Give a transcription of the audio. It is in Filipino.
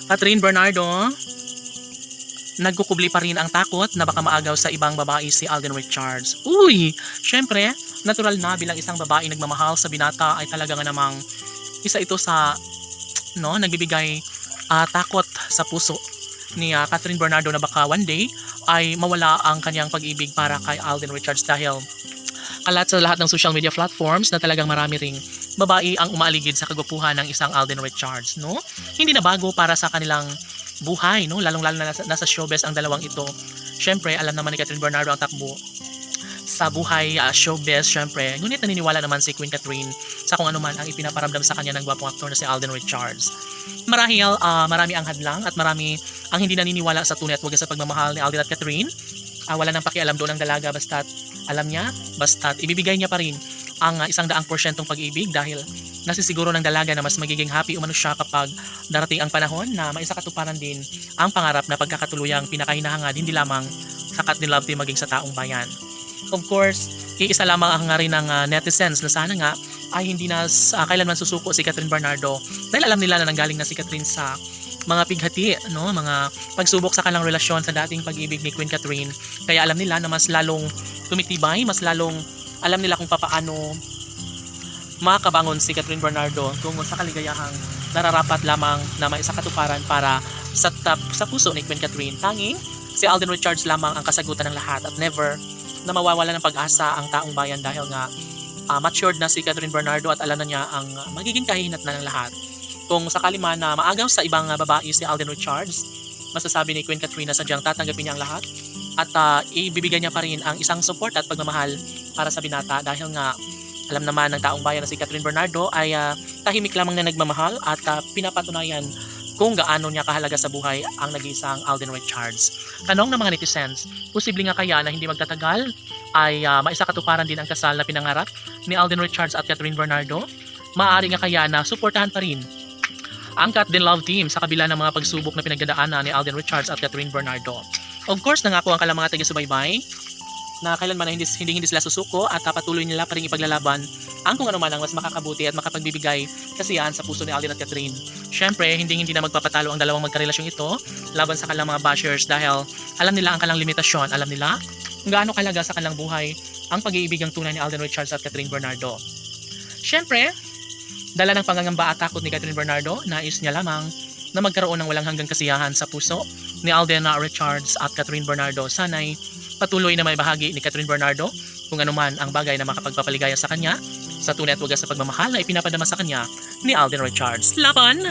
Catherine Bernardo, nagkukubli pa rin ang takot na baka maagaw sa ibang babae si Alden Richards. Uy! Syempre, natural na bilang isang babae nagmamahal sa binata ay talaga nga namang isa ito sa nagbibigay takot sa puso ni Catherine Bernardo na baka one day ay mawala ang kanyang pag-ibig para kay Alden Richards dahil kalat sa lahat ng social media platforms na talagang marami ring babae ang umaaligid sa kagwapuhan ng isang Alden Richards, no? Hindi na bago para sa kanilang buhay, no? Lalong-lalo na nasa showbiz ang dalawang ito. Syempre, alam naman ni Catherine Bernardo ang takbo sa buhay showbiz, syempre. Ngunit naniniwala naman si Queen Catherine sa kung ano man ang ipinaparamdam sa kanya ng gwapong aktor na si Alden Richards. Marahil, marami ang hadlang at marami ang hindi naniniwala sa tunay at wagas sa pagmamahal ni Alden at Catherine. Wala nang pakialam doon ang dalaga basta't alam niya, basta't ibibigay niya pa rin ang 100% pag-ibig dahil nasisiguro ng dalaga na mas magiging happy umano siya kapag darating ang panahon na maisakatuparan din ang pangarap na pagkakatuluyang pinakahinahangad hindi lamang sa Kat Din Love Team maging sa taong bayan. Of course, iisa lamang ang nga rin ng netizens na sana nga ay hindi na kailanman susuko si Catherine Bernardo dahil alam nila na nanggaling na si Catherine sa mga pighati, no? Mga pagsubok sa kanilang relasyon sa dating pag-ibig ni Queen Catherine. Kaya alam nila na mas lalong tumitibay, mas lalong alam nila kung paano makabangon si Catherine Bernardo tungo sa kaligayahang nararapat lamang na maisakatuparan para sa puso ni Queen Catherine. Tanging si Alden Richards lamang ang kasagutan ng lahat at never na mawawala ng pag-asa ang taong bayan dahil nga matured na si Catherine Bernardo at alam na niya ang magiging kahihinatnan ng lahat. Kung sakali man na maagaw sa ibang babae si Alden Richards, masasabi ni Queen Catherine na sadyang tatanggapin niya ang lahat at ibibigay niya pa rin ang isang support at pagmamahal para sa binata dahil nga alam naman ng taong bayan na si Catherine Bernardo ay tahimik lamang na nagmamahal at pinapatunayan kung gaano niya kahalaga sa buhay ang nag-iisang Alden Richards. Tanong ng mga netizens, posible nga kaya na hindi magtatagal ay maisakatuparan din ang kasal na pinangarap ni Alden Richards at Catherine Bernardo? Maaari nga kaya na suportahan pa rin ang Kat Din Love Team sa kabila ng mga pagsubok na pinagdadaanan ni Alden Richards at Catherine Bernardo? Of course, nangako ang kalang mga taga-subaybay na kailanman na hindi sila susuko at patuloy nila pa rin ipaglalaban ang kung ano man ang mas makakabuti at makapagbibigay kasiyahan sa puso ni Alden at Catherine. Syempre, hindi na magpapatalo ang dalawang magkarelasyong ito laban sa kanilang mga bashers dahil alam nila ang kanilang limitasyon, alam nila kung gaano kalaga sa kanilang buhay ang pag-iibigang tunay ni Alden Richards at Catherine Bernardo. Syempre, dala ng pangangamba at takot ni Catherine Bernardo, nais niya lamang na magkaroon ng walang hanggang kasiyahan sa puso ni Alden Richards at Catherine Bernardo. Sana'y patuloy na may bahagi ni Catherine Bernardo kung ano man ang bagay na makapagpapaligaya sa kanya sa tunay at wagas sa pagmamahal na ipinapadama sa kanya ni Alden Richards. Laban!